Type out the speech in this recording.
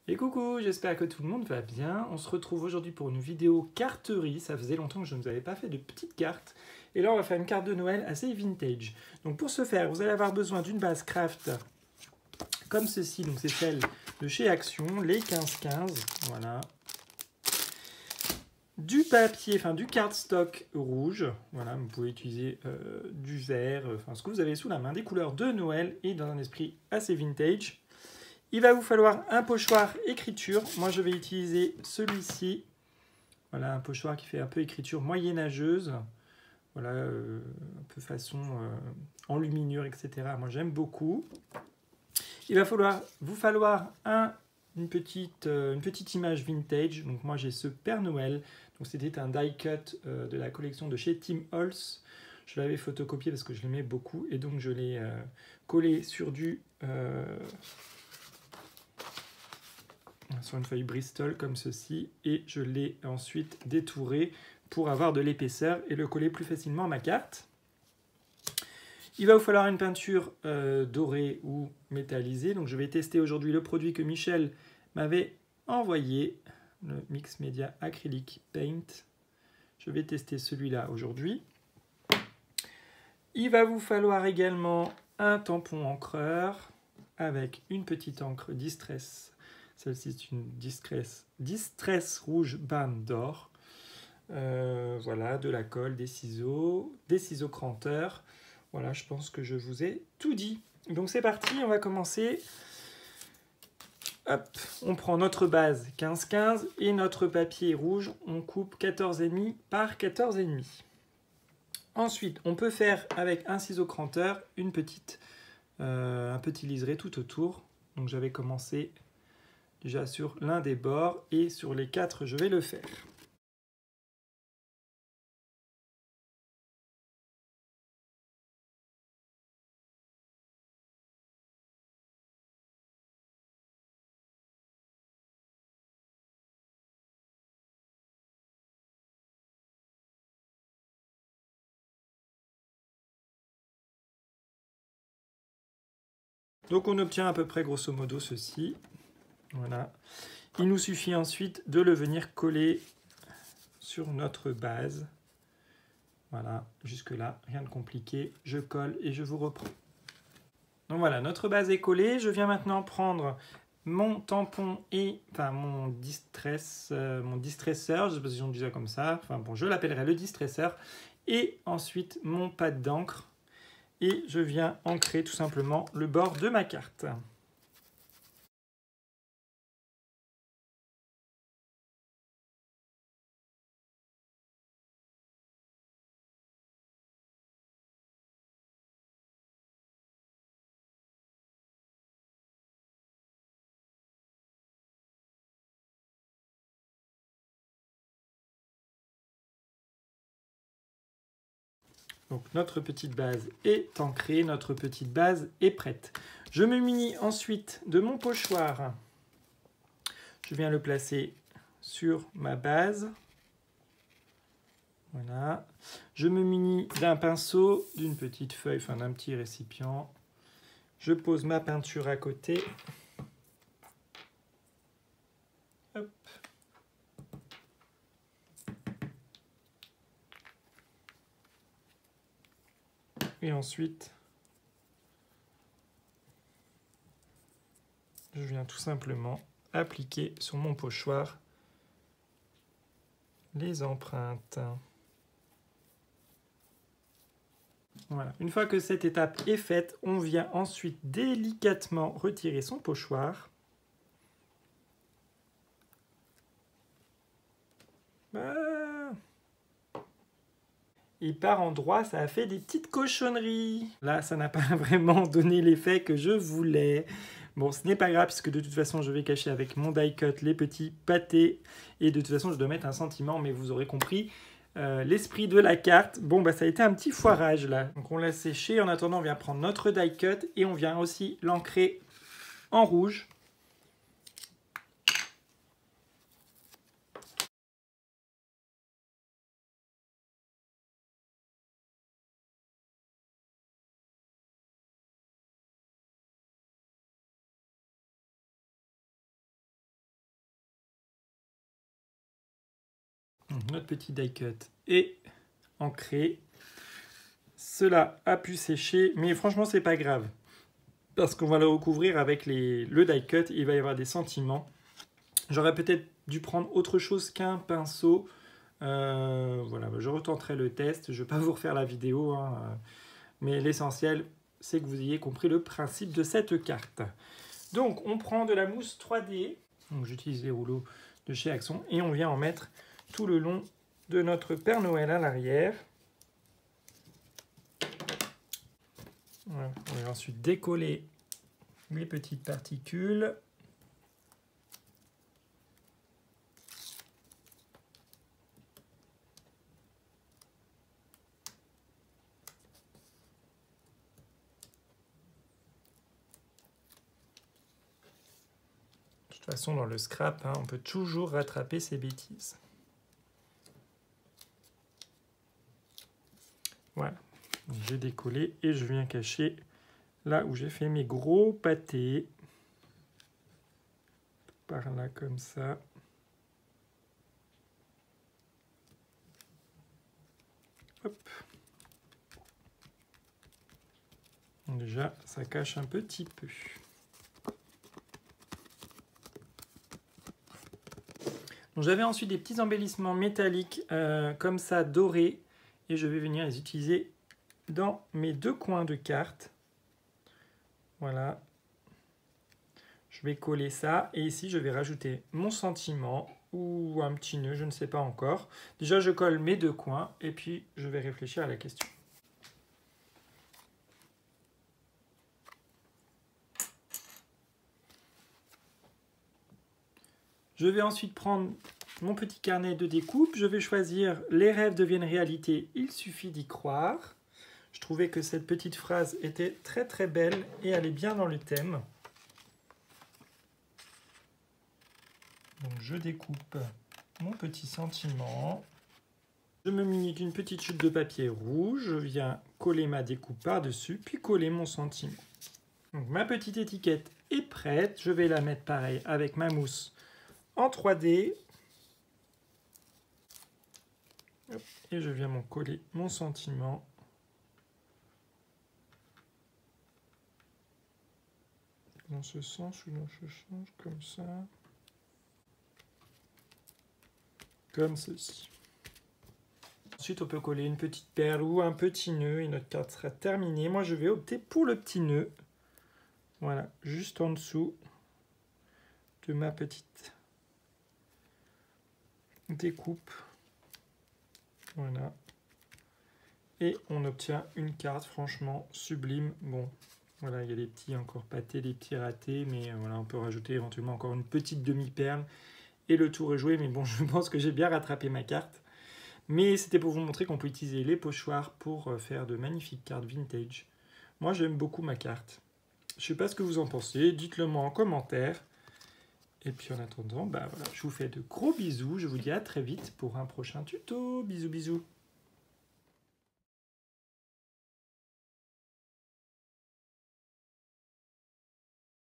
Et coucou, j'espère que tout le monde va bien. On se retrouve aujourd'hui pour une vidéo carterie. Ça faisait longtemps que je ne vous avais pas fait de petites cartes. Et là, on va faire une carte de Noël assez vintage. Donc pour ce faire, vous allez avoir besoin d'une base craft comme ceci. Donc c'est celle de chez Action, les 15-15. Voilà. Du papier, enfin du cardstock rouge. Voilà, vous pouvez utiliser du vert, enfin ce que vous avez sous la main. Des couleurs de Noël et dans un esprit assez vintage. Il va vous falloir un pochoir écriture. Moi, je vais utiliser celui-ci. Voilà, un pochoir qui fait un peu écriture moyenâgeuse. Voilà, un peu façon enluminure, etc. Moi, j'aime beaucoup. Il va vous falloir une petite image vintage. Donc, moi, j'ai ce Père Noël. Donc, c'était un die cut de la collection de chez Tim Holtz. Je l'avais photocopié parce que je l'aimais beaucoup. Et donc, je l'ai collé sur sur une feuille Bristol comme ceci, et je l'ai ensuite détouré pour avoir de l'épaisseur et le coller plus facilement à ma carte. Il va vous falloir une peinture dorée ou métallisée. Donc je vais tester aujourd'hui le produit que Michel m'avait envoyé, le Mix Media Acrylic Paint. Je vais tester celui-là aujourd'hui. Il va vous falloir également un tampon encreur avec une petite encre Distress. Celle-ci est une Distress rouge bande d'or. Voilà, de la colle, des ciseaux cranteurs. Voilà, je pense que je vous ai tout dit. Donc c'est parti, on va commencer. Hop, on prend notre base 15-15 et notre papier rouge, on coupe 14,5 par 14,5. Ensuite, on peut faire avec un ciseau cranteur un petit liseré tout autour. Donc j'avais commencé déjà sur l'un des bords et sur les 4, je vais le faire. Donc on obtient à peu près grosso modo ceci. Voilà. Il nous suffit ensuite de le venir coller sur notre base. Voilà, jusque là, rien de compliqué. Je colle et je vous reprends. Donc voilà, notre base est collée. Je viens maintenant prendre mon tampon et mon distresseur, je sais pas si on dit ça comme ça. Enfin bon, je l'appellerai le distresseur. Et ensuite mon pad d'encre. Et je viens ancrer tout simplement le bord de ma carte. Donc notre petite base est ancrée, notre petite base est prête. Je me munis ensuite de mon pochoir. Je viens le placer sur ma base. Voilà. Je me munis d'un pinceau, d'une petite feuille, enfin d'un petit récipient. Je pose ma peinture à côté. Hop. Et ensuite, je viens tout simplement appliquer sur mon pochoir les empreintes. Voilà. Une fois que cette étape est faite, on vient ensuite délicatement retirer son pochoir. Et par endroits, ça a fait des petites cochonneries. Là, ça n'a pas vraiment donné l'effet que je voulais. Bon, ce n'est pas grave, puisque de toute façon, je vais cacher avec mon die cut les petits pâtés. Et de toute façon, je dois mettre un sentiment, mais vous aurez compris l'esprit de la carte. Bon, bah ça a été un petit foirage, là. Donc, on laisse sécher. En attendant, on vient prendre notre die cut et on vient aussi l'ancrer en rouge. Donc, notre petit die cut est ancré. Cela a pu sécher, mais franchement, c'est pas grave. Parce qu'on va le recouvrir avec le die cut, il va y avoir des sentiments. J'aurais peut-être dû prendre autre chose qu'un pinceau. Voilà, je retenterai le test. Je ne vais pas vous refaire la vidéo, hein, mais l'essentiel, c'est que vous ayez compris le principe de cette carte. Donc, on prend de la mousse 3D. Donc, j'utilise les rouleaux de chez Axon et on vient en mettre tout le long de notre Père Noël à l'arrière. Voilà. On va ensuite décoller les petites particules. De toute façon, dans le scrap, hein, on peut toujours rattraper ses bêtises. Voilà. J'ai décollé et je viens cacher là où j'ai fait mes gros pâtés. Par là, comme ça. Hop. Déjà, ça cache un petit peu. J'avais ensuite des petits embellissements métalliques comme ça, dorés. Et je vais venir les utiliser dans mes deux coins de carte. Voilà. Je vais coller ça. Et ici, je vais rajouter mon sentiment ou un petit nœud, je ne sais pas encore. Déjà, je colle mes deux coins et puis je vais réfléchir à la question. Je vais ensuite prendre mon petit carnet de découpe. Je vais choisir « Les rêves deviennent réalité, il suffit d'y croire ». Je trouvais que cette petite phrase était très très belle et elle est bien dans le thème. Donc je découpe mon petit sentiment. Je me munis d'une petite chute de papier rouge. Je viens coller ma découpe par-dessus, puis coller mon sentiment. Donc ma petite étiquette est prête. Je vais la mettre pareil avec ma mousse en 3D. Et je viens coller mon sentiment. Dans ce sens ou dans ce sens, comme ça. Comme ceci. Ensuite, on peut coller une petite perle ou un petit nœud et notre carte sera terminée. Moi, je vais opter pour le petit nœud. Voilà, juste en dessous de ma petite découpe. Voilà. Et on obtient une carte franchement sublime. Bon, voilà, il y a des petits encore pâtés, des petits ratés, mais voilà, on peut rajouter éventuellement encore une petite demi-perle. Et le tour est joué, mais bon, je pense que j'ai bien rattrapé ma carte. Mais c'était pour vous montrer qu'on peut utiliser les pochoirs pour faire de magnifiques cartes vintage. Moi, j'aime beaucoup ma carte. Je ne sais pas ce que vous en pensez, dites-le moi en commentaire. Et puis en attendant, bah voilà, je vous fais de gros bisous. Je vous dis à très vite pour un prochain tuto. Bisous, bisous.